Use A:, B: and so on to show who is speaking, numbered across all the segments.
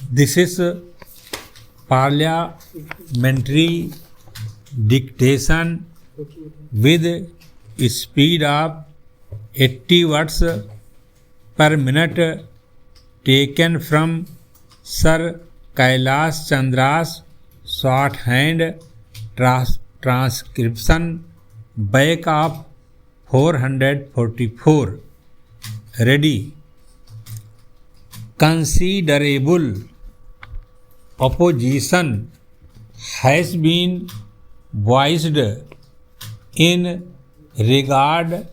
A: This is parliamentary dictation with speed of 80 words per minute taken from Sir Kailash Chandra's shorthand transcription back of 444. Ready. Considerable opposition has been voiced in regard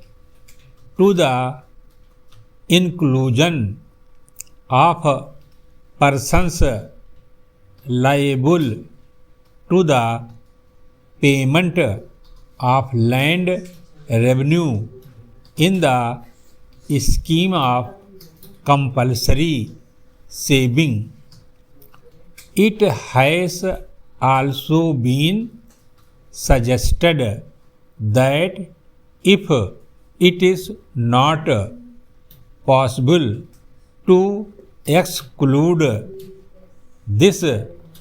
A: to the inclusion of persons liable to the payment of land revenue in the scheme of compulsory saving. It has also been suggested that if it is not possible to exclude this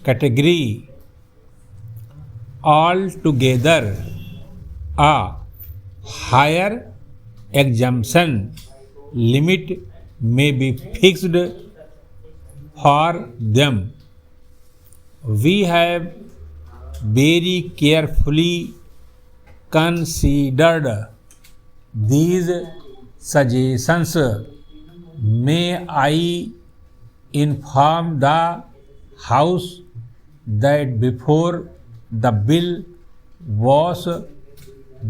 A: category altogether, a higher exemption limit may be fixed for them. We have very carefully considered these suggestions. May I inform the House that before the bill was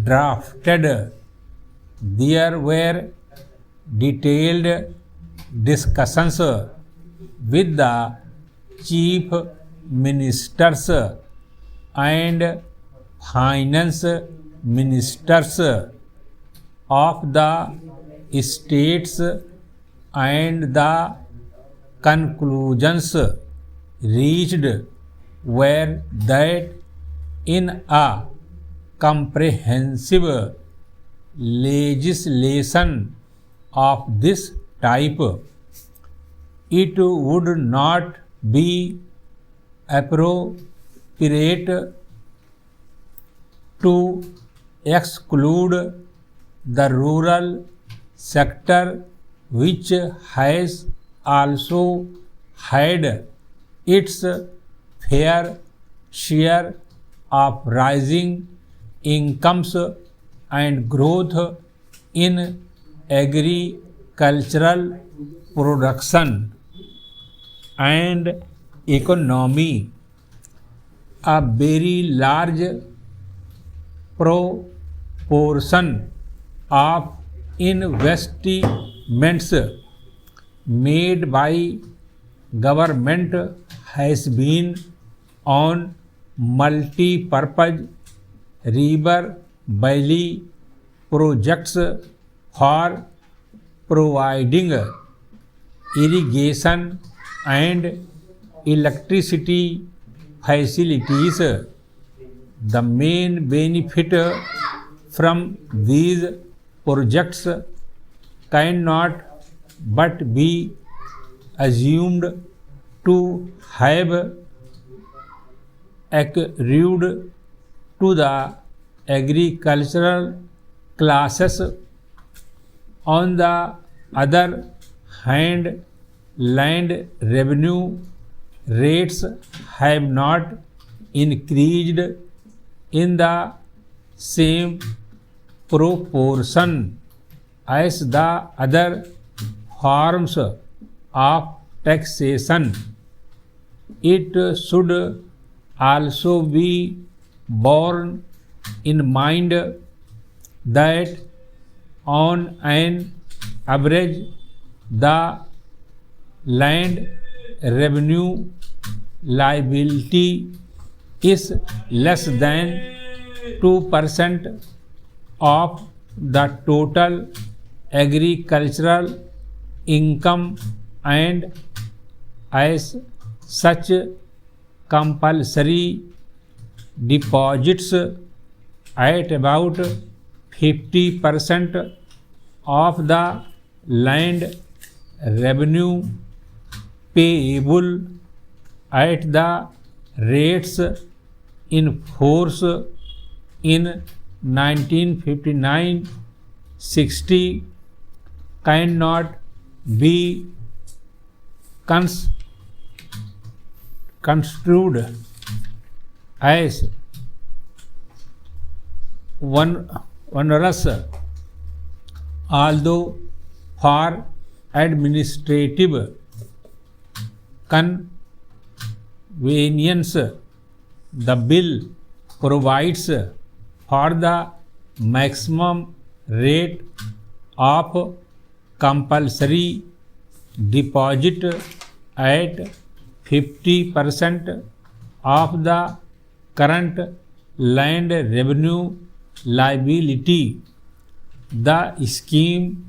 A: drafted, there were detailed discussions with the chief ministers and finance ministers of the states, and the conclusions reached were that in a comprehensive legislation of this type, it would not be appropriate to exclude the rural sector, which has also had its fair share of rising incomes and growth in agricultural production and economy. A very large proportion of investments made by government has been on multi-purpose river valley projects for providing irrigation and electricity facilities. The main benefit from these projects cannot but be assumed to have accrued to the agricultural classes. On the other hand, land revenue rates have not increased in the same proportion as the other forms of taxation. It should also be borne in mind that on an average the land revenue liability is less than 2% of the total agricultural income, and as such compulsory deposits at about 50% of the land revenue payable at the rates in force in 1959-60 cannot be construed as onerous, although for administrative convenience the bill provides for the maximum rate of compulsory deposit at 50% of the current land revenue liability. The scheme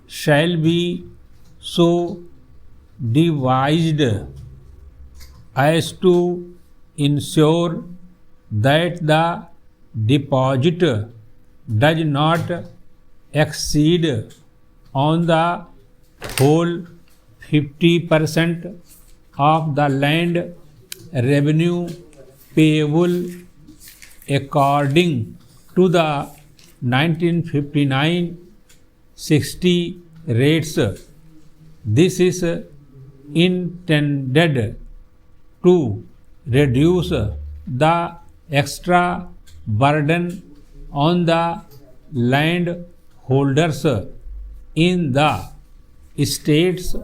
A: shall be so devised as to ensure that the deposit does not exceed on the whole 50% of the land revenue payable according to the 1959-60 rates. This is intended to reduce the extra burden on the landholders in the states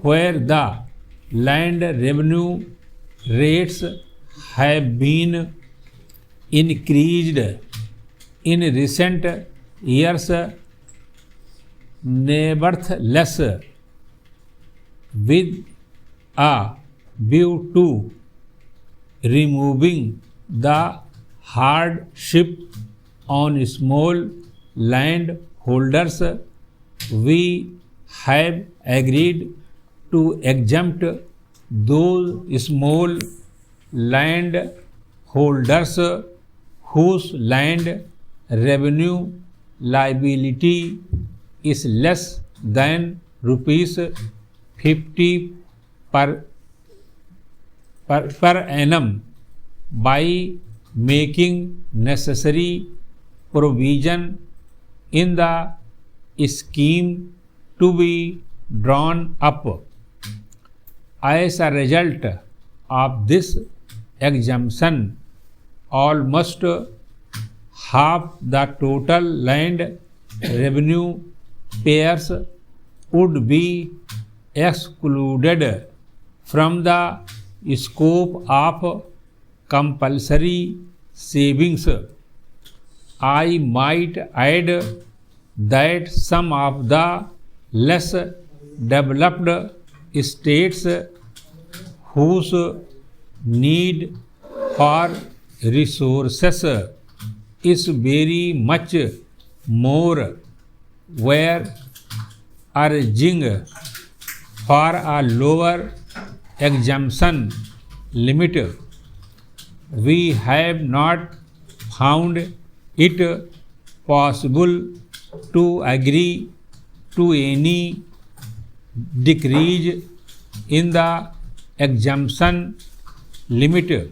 A: where the land revenue rates have been increased in recent years. Nevertheless, with a view to removing the hardship on small landholders, we have agreed to exempt those small landholders whose land revenue liability is less than rupees 50 per annum by making necessary provision in the scheme to be drawn up. As a result of this exemption, almost half the total land revenue payers would be excluded from the scope of compulsory savings. I might add that some of the less developed states whose need for resources is very much more were urging for a lower exemption limit. We have not found it possible to agree to any decrease in the exemption limit.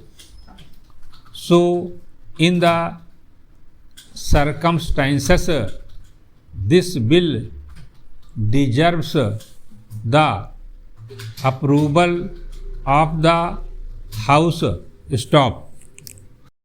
A: So, in the circumstances, this bill deserves the approval of the House. Stop.